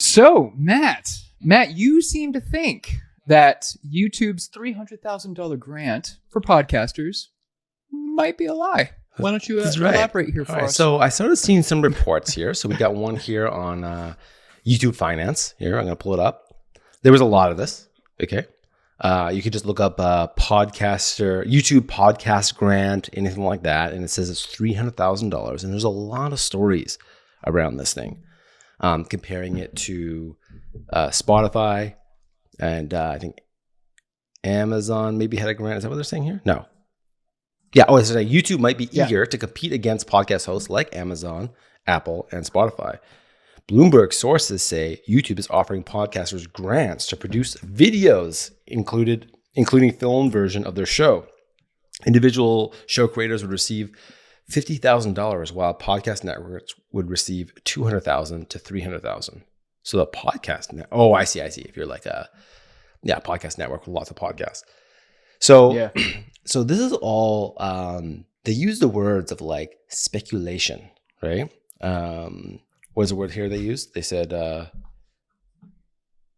So, Matt, you seem to think that YouTube's $300,000 grant for podcasters might be a lie. Why don't you elaborate here for us? So I started seeing some reports here. So we got one here on YouTube Finance. Here, I'm going to pull it up. There was a lot of this. Okay. You could just look up YouTube podcast grant, anything like that. And it says it's $300,000. And there's a lot of stories around this thing. Comparing it to Spotify and I think Amazon maybe had a grant. Is that what they're saying here? No. Yeah. Oh, it's like YouTube might be eager to compete against podcast hosts like Amazon, Apple, and Spotify. Bloomberg sources say YouTube is offering podcasters grants to produce videos, including film version of their show. Individual show creators would receive $50,000, while podcast networks would receive $200,000 to $300,000. So the podcast I see. If you're like a podcast network with lots of podcasts. So so this is all they use the words of like speculation, right? What's the word here they used? They said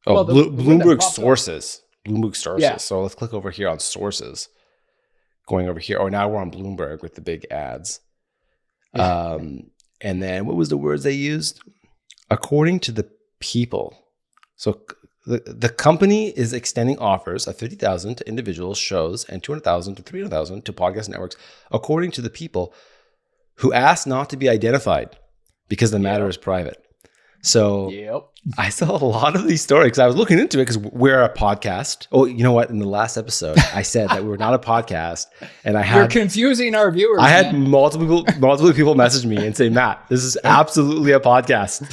Bloomberg sources. Bloomberg sources. Yeah. So let's click over here on sources. Going over here. Oh, now we're on Bloomberg with the big ads. And then what was the words they used? According to the people. So the company is extending offers of $50,000 to individual shows and $200,000 to $300,000 to podcast networks, according to the people who asked not to be identified because the matter is private. So I saw a lot of these stories because I was looking into it because we're a podcast. Oh, you know what? In the last episode, I said that we were not a podcast, and you're confusing our viewers. I had multiple people message me and say, "Matt, this is absolutely a podcast."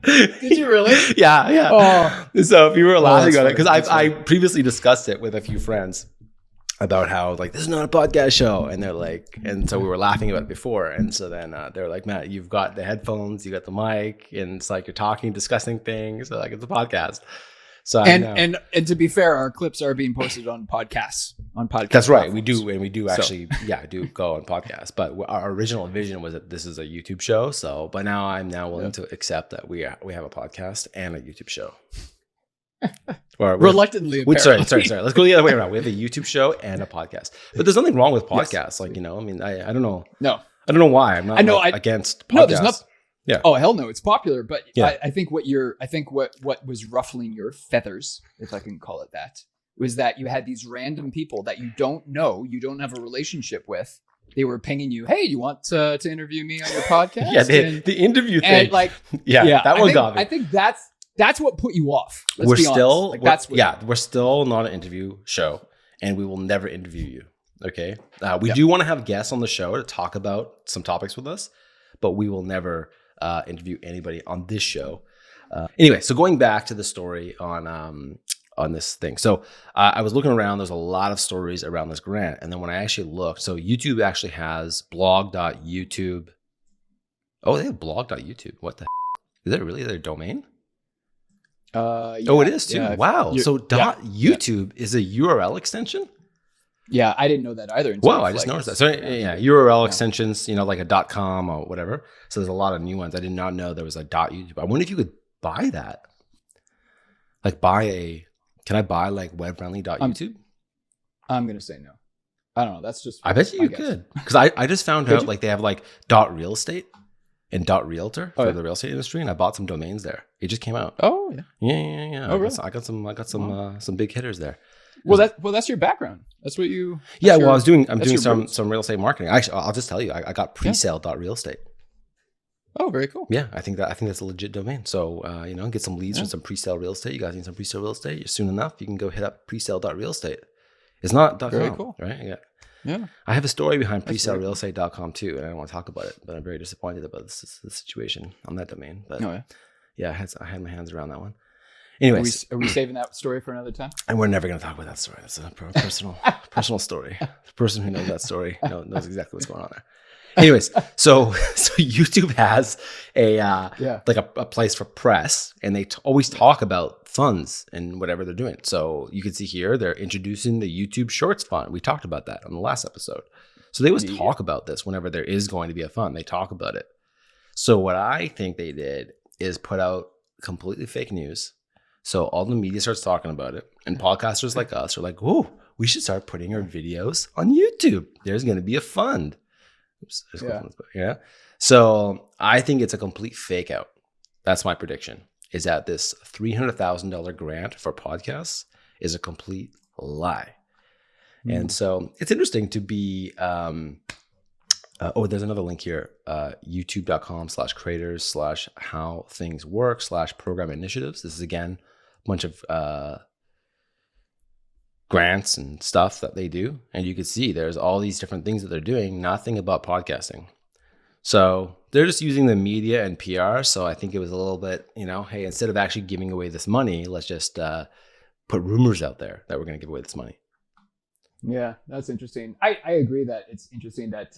Did you really? Yeah. Oh. So if you were laughing at it, because I previously discussed it with a few friends about how like this is not a podcast show, and they're like, and so we were laughing about it before, and so then they're like, Matt, you've got the headphones, you got the mic, and it's like you're talking, discussing things, so like it's a podcast. So and to be fair, our clips are being posted on podcasts. That's right, we do actually do go on podcasts. But our original vision was that this is a YouTube show. So, but now I'm willing to accept that we have a podcast and a YouTube show. Or reluctantly. Sorry. Let's go the other way around. We have a YouTube show and a podcast, but there's nothing wrong with podcasts. Yes. Like, I mean, I don't know. No, I don't know why. I'm not against podcasts. No, there's nothing. Yeah. Oh hell no, it's popular. But I think what was ruffling your feathers, if I can call it that, was that you had these random people that you don't know, you don't have a relationship with. They were pinging you, hey, you want to interview me on your podcast? The interview thing. And like, that one got me. I think that's what put you off. We're still not an interview show, and we will never interview you. Okay, we do want to have guests on the show to talk about some topics with us, but we will never interview anybody on this show. Anyway, so going back to the story on this thing. So I was looking around. There's a lot of stories around this grant, and then when I actually looked, so YouTube actually has blog.youtube. Oh, they have blog.youtube. What the is that really their domain? It is too. Yeah, wow. So .youtube is a URL extension? Yeah, I didn't know that either. Wow, I just noticed that. So URL extensions, like a .com or whatever. So there's a lot of new ones. I did not know there was a .youtube. I wonder if you could buy that. Like can I buy like webfriendly.youtube? I'm going to say no. I don't know. That's just I bet you could. Because I just found out like they have like .real estate and .realtor for the real estate industry, and I bought some domains there. It just came out. Oh yeah. Yeah. Oh, really? I got some big hitters there. Well, that's your background. That's what you. Yeah. Well, I'm doing some real estate marketing. Actually, I'll just tell you, I got presale.real estate. Oh, very cool. Yeah, I think that's a legit domain. So get some leads from some presale real estate. You guys need some presale real estate. Soon enough, you can go hit up presale.real estate. It's not .com, very cool, right? Yeah. I have a story behind presalerealestate.com too, and I don't want to talk about it, but I'm very disappointed about this situation on that domain. But I had my hands around that one. Anyways, are we saving that story for another time? And we're never going to talk about that story. That's a personal story. The person who knows that story knows exactly what's going on there. Anyways, so YouTube has a place for press, and they always talk about funds and whatever they're doing. So you can see here they're introducing the YouTube Shorts fund. We talked about that on the last episode. So they always talk about this whenever there is going to be a fund. They talk about it. So what I think they did is put out completely fake news. So all the media starts talking about it, and podcasters like us are like, "Whoa, we should start putting our videos on YouTube. There's going to be a fund." Oops, yeah. So I think it's a complete fake out. That's my prediction. Is that this $300,000 grant for podcasts is a complete lie. And so it's interesting to be. There's another link here. YouTube.com/creators/how-things-work/program initiatives. This is again a bunch of grants and stuff that they do. And you can see there's all these different things that they're doing, nothing about podcasting. So they're just using the media and PR. So I think it was a little bit, hey, instead of actually giving away this money, let's just put rumors out there that we're going to give away this money. Yeah, that's interesting. I agree that it's interesting that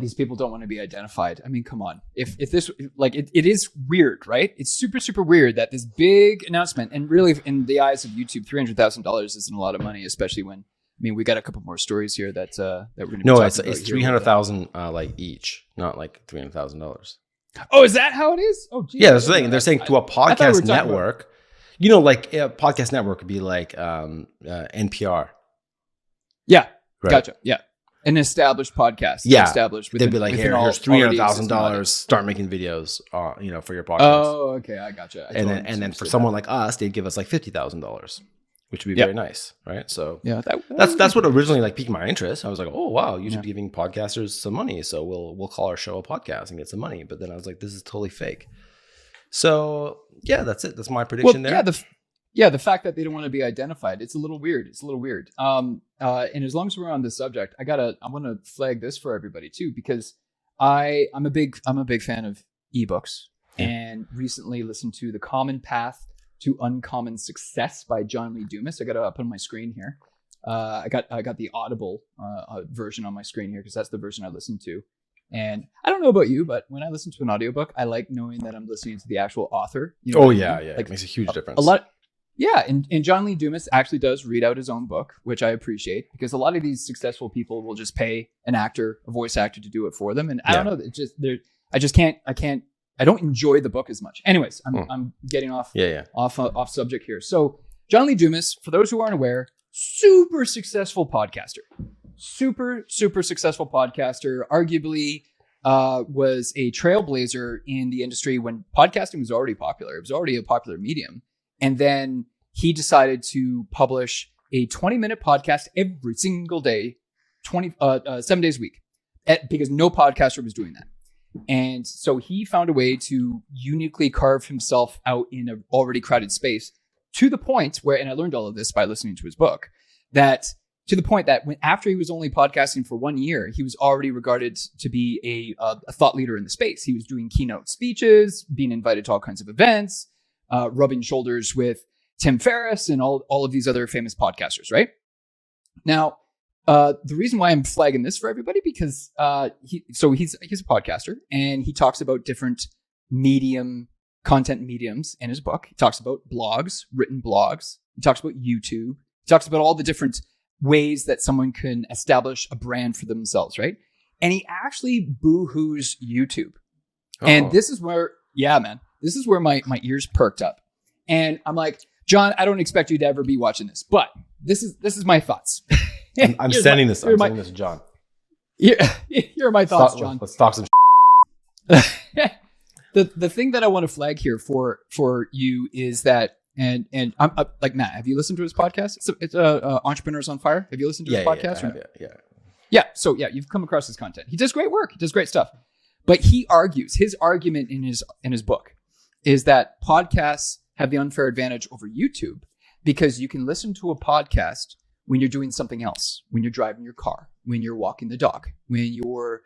these people don't want to be identified. I mean, come on. If this, like, it is weird, right? It's super, super weird that this big announcement, and really in the eyes of YouTube, $300,000 isn't a lot of money, especially when, we got a couple more stories here that we're going to be talking about. No, it's $300,000 like each, not like $300,000. Oh, is that how it is? Oh, geez. Yeah, that's the thing. They're saying to a podcast network, like a podcast network would be like NPR. Yeah, right. Gotcha. Yeah. An established podcast. Yeah. Established. They'd be like, here's $300,000. Start making videos, for your podcast. Oh, okay. I gotcha. And then for someone like us, they'd give us like $50,000, which would be very nice, right? So yeah, that's what originally like piqued my interest. I was like, oh wow, YouTube's giving podcasters some money, so we'll call our show a podcast and get some money. But then I was like, this is totally fake. So yeah, that's it. That's my prediction there. Yeah, the fact that they don't want to be identified, it's a little weird. And as long as we're on this subject, I want to flag this for everybody too, because I'm a big fan of ebooks, and recently listened to The Common Path to Uncommon Success by John Lee Dumas. I got it up on my screen here. I got the Audible version on my screen here because that's the version I listened to. And I don't know about you, but when I listen to an audiobook, I like knowing that I'm listening to the actual author. Yeah. Like, it makes a huge difference. Yeah, and John Lee Dumas actually does read out his own book, which I appreciate, because a lot of these successful people will just pay a voice actor to do it for them, and I don't know, I don't enjoy the book as much. Anyways, I'm getting off subject here. So John Lee Dumas, for those who aren't aware, super successful podcaster, arguably was a trailblazer in the industry when podcasting was already popular. It was already a popular medium. And then he decided to publish a 20-minute podcast every single day, 7 days a week, because no podcaster was doing that. And so he found a way to uniquely carve himself out in an already crowded space, to the point where, and I learned all of this by listening to his book, that after he was only podcasting for 1 year, he was already regarded to be a thought leader in the space. He was doing keynote speeches, being invited to all kinds of events, rubbing shoulders with Tim Ferriss and all of these other famous podcasters, right? Now, the reason why I'm flagging this for everybody, because he's a podcaster, and he talks about different content mediums in his book. He talks about blogs, written blogs. He talks about YouTube. He talks about all the different ways that someone can establish a brand for themselves, right? And he actually boo-hoos YouTube. Oh. And this is where, this is where my ears perked up. And I'm like, John, I don't expect you to ever be watching this, but this is my thoughts. I'm sending this to John. Here are my thoughts, John. Let's talk some The thing that I want to flag here for you is that, and I'm like, Matt, have you listened to his podcast? It's Entrepreneurs on Fire. Have you listened to his podcast? Yeah. So you've come across his content. He does great work. He does great stuff. But his argument in his book is that podcasts have the unfair advantage over YouTube, because you can listen to a podcast when you're doing something else, when you're driving your car, when you're walking the dog, when you're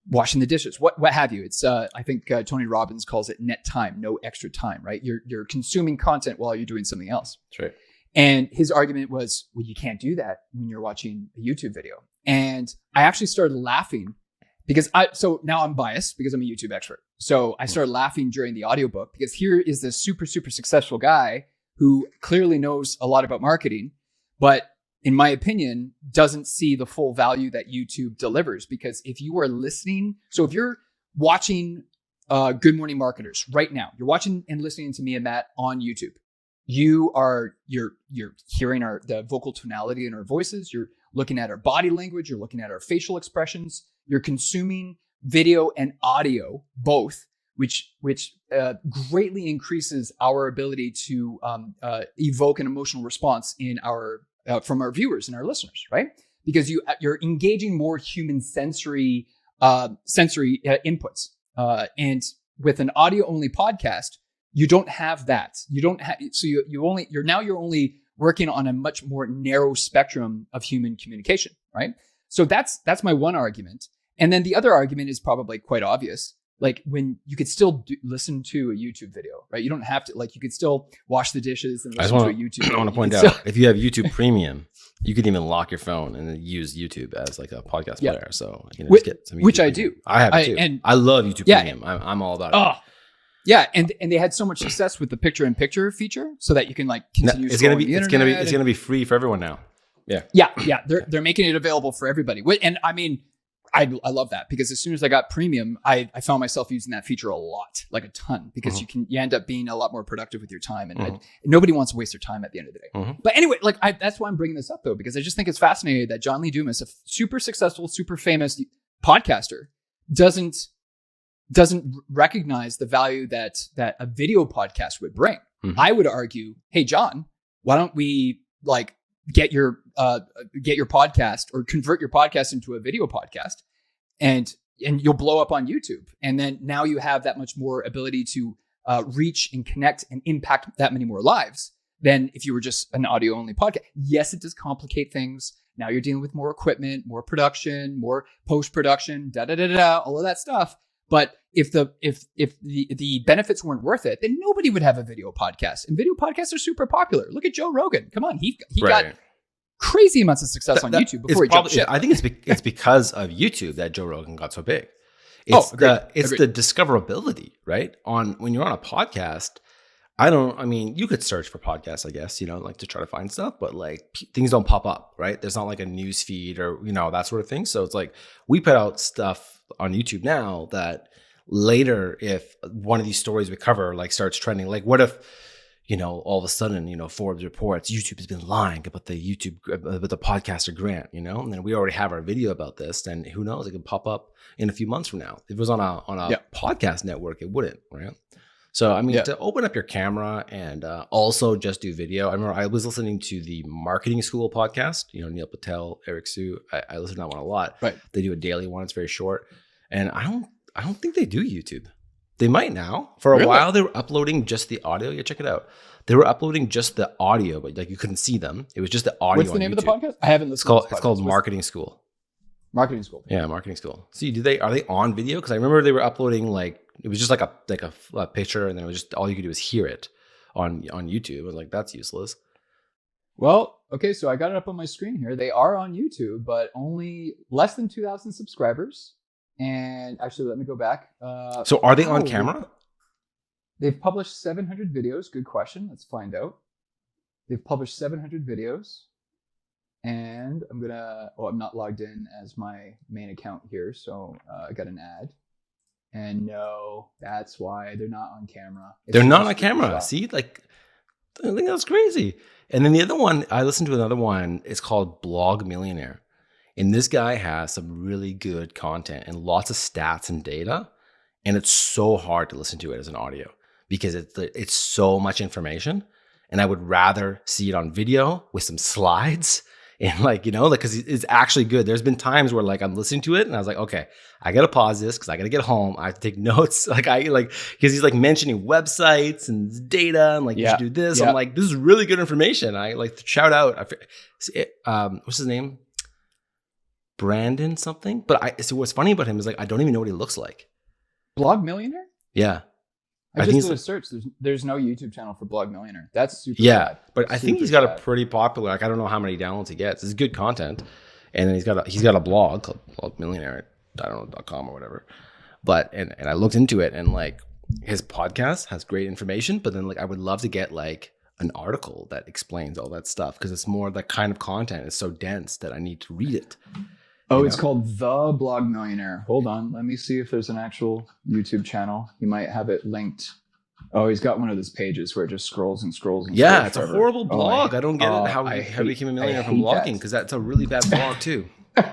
washing the dishes, what have you. It's I think Tony Robbins calls it net time, no extra time, right? You're consuming content while you're doing something else. That's right. And his argument was, well, you can't do that when you're watching a YouTube video. And I actually started laughing because now I'm biased because I'm a YouTube expert. So I started laughing during the audiobook, because here is this super, super successful guy who clearly knows a lot about marketing, but in my opinion, doesn't see the full value that YouTube delivers. Because if you are listening, so if you're watching Good Morning Marketers right now. You're watching and listening to me and Matt on YouTube. You're hearing the vocal tonality in our voices. You're looking at our body language. You're looking at our facial expressions. You're consuming video and audio, both, which greatly increases our ability to evoke an emotional response in from our viewers and our listeners, right? Because you're engaging more human sensory inputs, and with an audio only podcast, you don't have that. You don't have, so you're only working on a much more narrow spectrum of human communication, right? So that's my one argument. And then the other argument is probably quite obvious. Like when you could still listen to a YouTube video, right? You don't have to, like, you could still wash the dishes and listen to a YouTube video. I want to point out, if you have YouTube Premium, you could even lock your phone and then use YouTube as like a podcast player. So you can just get some YouTube which Premium. I do. I have it too. And I love YouTube Premium. I'm all about it. Oh, yeah, and they had so much success with the picture-in-picture feature, so that you can like continue. It's gonna be free for everyone now. Yeah. They're making it available for everybody, and I mean, I love that, because as soon as I got Premium, I found myself using that feature a lot, like a ton, because you end up being a lot more productive with your time, and nobody wants to waste their time at the end of the day. But anyway, like that's why I'm bringing this up though, because I just think it's fascinating that John Lee Dumas, a super successful, super famous podcaster, doesn't recognize the value that a video podcast would bring. I would argue, hey John, why don't we like get your podcast, or convert your podcast into a video podcast, and you'll blow up on YouTube. And then now you have that much more ability to reach and connect and impact that many more lives than if you were just an audio only podcast. Yes, it does complicate things. Now you're dealing with more equipment, more production, more post-production, all of that stuff. But if the benefits weren't worth it, then nobody would have a video podcast. And video podcasts are super popular. Look at Joe Rogan. Come on, he got crazy amounts of success on YouTube before he jumped ship. I think it's because of YouTube that Joe Rogan got so big. It's the discoverability, right? When you're on a podcast, you could search for podcasts, I guess, like to try to find stuff, but like things don't pop up, right? There's not like a news feed or, that sort of thing. So it's like we put out stuff on YouTube now that later, if one of these stories we cover like starts trending, like what if, all of a sudden, Forbes reports YouTube has been lying about the podcaster grant, and then we already have our video about this, then who knows, it could pop up in a few months from now. If it was on a podcast network, it wouldn't, right? So, to open up your camera and also just do video. I remember I was listening to the Marketing School podcast, Neil Patel, Eric Sue. I listen to that one a lot. Right. They do a daily one. It's very short. And I don't think they do YouTube. They might now. For a while, they were uploading just the audio. Yeah, check it out. They were uploading just the audio, but like you couldn't see them. It was just the audio. What's the name of the podcast? I haven't listened to it. It's called Marketing School. Marketing School. Yeah, Marketing School. See, are they on video? Because I remember they were uploading like it was just like a picture, and then it was just all you could do is hear it on YouTube. I was like, that's useless. Well, okay, so I got it up on my screen here. They are on YouTube, but only less than 2,000 subscribers. And actually, let me go back. So are they on camera? They've published 700 videos. Good question. Let's find out. They've published 700 videos. And I'm not logged in as my main account here. So I got an ad. And no, that's why they're not on camera. They're not on camera. See, like, I think that's crazy. And then the other one, I listened to another one. It's called Blog Millionaire. And this guy has some really good content and lots of stats and data. And it's so hard to listen to it as an audio because it's so much information. And I would rather see it on video with some slides and because it's actually good. There's been times where like I'm listening to it and I was like, okay, I got to pause this because I got to get home. I have to take notes. Because he's like mentioning websites and data and you should do this. Yeah. I'm like, this is really good information. I like to shout out. What's his name? Brandon something. But so what's funny about him is like, I don't even know what he looks like. Blog Millionaire? Yeah. I just did a search. There's no YouTube channel for Blog Millionaire. That's super sad. But I think he's got a pretty popular, I don't know how many downloads he gets. It's good content. And then he's got a blog called Blog Millionaire, .com or whatever. But and I looked into it and like his podcast has great information, but then like I would love to get like an article that explains all that stuff because it's more that kind of content. It's so dense that I need to read it. Oh, it's called The Blog Millionaire. Hold on. Let me see if there's an actual YouTube channel. He might have it linked. Oh, he's got one of those pages where it just scrolls and scrolls and Yeah, scrolls it's forever. a horrible blog. I don't get it. How I became a millionaire from blogging, because that's a really bad blog too.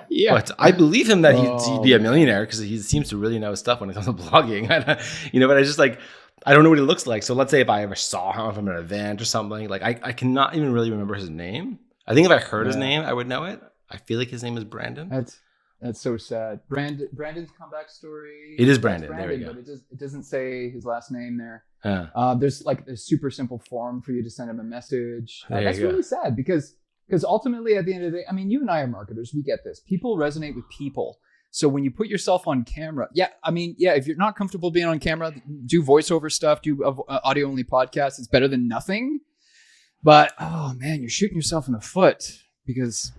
Yeah. But I believe him that he'd be a millionaire because he seems to really know his stuff when it comes to blogging. But I just I don't know what he looks like. So let's say if I ever saw him from an event or something, like I cannot even really remember his name. I think if I heard his name, I would know it. I feel like his name is Brandon. That's so sad. Brandon's comeback story. It is Brandon. There we go. But it doesn't say his last name there. Huh. There's like a super simple form for you to send him a message. That's you go. really sad because ultimately at the end of the day, I mean, you and I are marketers. We get this. People resonate with people. So when you put yourself on camera, if you're not comfortable being on camera, do voiceover stuff, do audio only podcasts. It's better than nothing. But oh man, you're shooting yourself in the foot. Because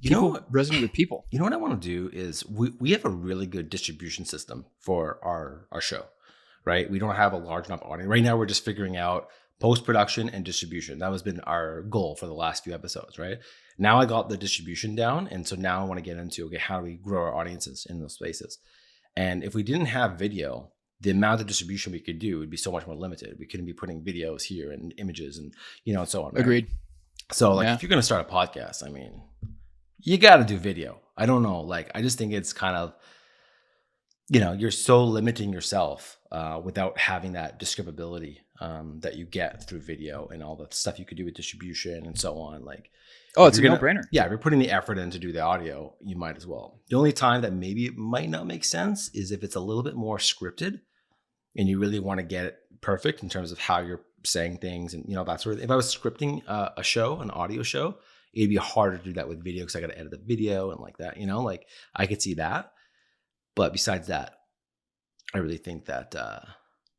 people resonate with people. You know what I want to do is we have a really good distribution system for our show, right? We don't have a large enough audience. Right now we're just figuring out post-production and distribution. That has been our goal for the last few episodes, right? Now I got the distribution down. And so now I want to get into, okay, how do we grow our audiences in those spaces? And if we didn't have video, the amount of distribution we could do would be so much more limited. We couldn't be putting videos here and images and, and so on. Right? Agreed. So if you're going to start a podcast, I mean, you got to do video. I don't know. I just think it's kind of, you're so limiting yourself without having that descripability that you get through video and all the stuff you could do with distribution and so on. It's a no-brainer. Yeah, if you're putting the effort in to do the audio, you might as well. The only time that maybe it might not make sense is if it's a little bit more scripted and you really want to get it perfect in terms of how you're saying things and that sort of thing. If I was scripting a show, an audio show, it'd be harder to do that with video because I got to edit the video and like that, I could see that. But besides that, I really think that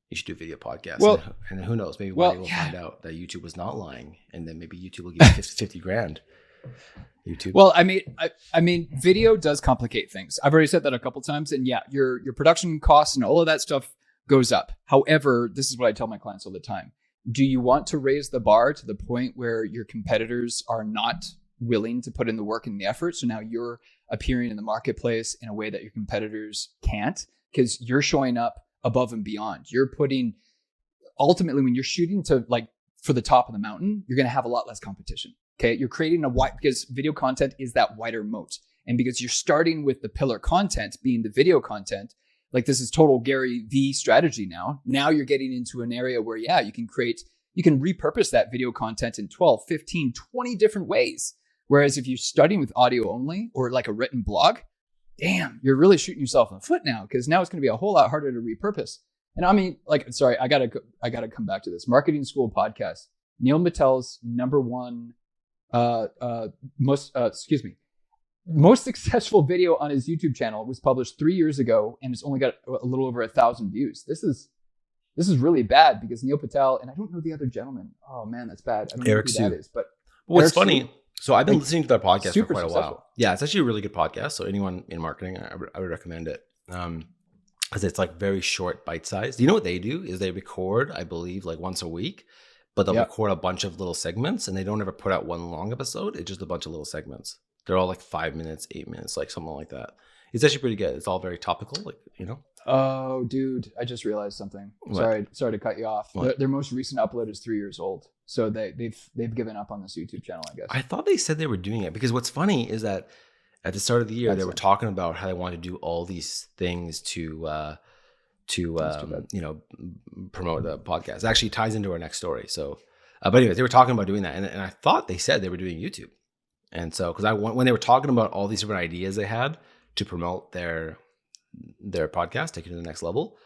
you should do a video podcast. Well, and who knows, maybe one day we'll find out that YouTube was not lying, and then maybe YouTube will give you 50 grand. YouTube. Well, I mean, video does complicate things. I've already said that a couple times, and your production costs and all of that stuff goes up. However, this is what I tell my clients all the time. Do you want to raise the bar to the point where your competitors are not willing to put in the work and the effort? So now you're appearing in the marketplace in a way that your competitors can't, because you're showing up above and beyond. You're putting, ultimately, when you're shooting to for the top of the mountain, you're going to have a lot less competition. Okay. You're creating because video content is that wider moat. And because you're starting with the pillar content being the video content, this is total Gary V strategy now. Now you're getting into an area where, you can repurpose that video content in 12, 15, 20 different ways. Whereas if you're studying with audio only or a written blog, damn, you're really shooting yourself in the foot now, because now it's going to be a whole lot harder to repurpose. And I mean, sorry, I gotta come back to this. Marketing School podcast. Neil Mattel's number one, most successful video on his YouTube channel was published 3 years ago, and it's only got a little over 1,000 views. This is really bad because Neil Patel, and I don't know the other gentleman. Oh man, that's bad. I don't know who that is, but what's funny. So I've been listening to their podcast for quite a while. Yeah, it's actually a really good podcast. So anyone in marketing, I would recommend it. Because it's very short, bite-sized. You know what they do is they record, I believe, once a week, but they'll record a bunch of little segments, and they don't ever put out one long episode. It's just a bunch of little segments. They're all 5 minutes, 8 minutes, something like that. It's actually pretty good. It's all very topical, Oh, dude, I just realized something. What? Sorry to cut you off. Their most recent upload is 3 years old, so they've given up on this YouTube channel, I guess. I thought they said they were doing it because what's funny is that at the start of the year they were talking about how they wanted to do all these things to promote the podcast. It actually ties into our next story. So, but anyways, they were talking about doing that, and I thought they said they were doing YouTube. And so, because when they were talking about all these different ideas they had to promote their podcast, take it to the next level,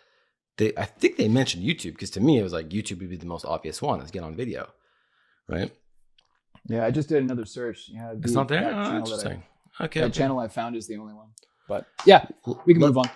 I think they mentioned YouTube, because to me it was YouTube would be the most obvious one. Let's get on video, right? Yeah, I just did another search. Yeah, it's not there. Oh, interesting. That channel I found is the only one. But yeah, we can move on.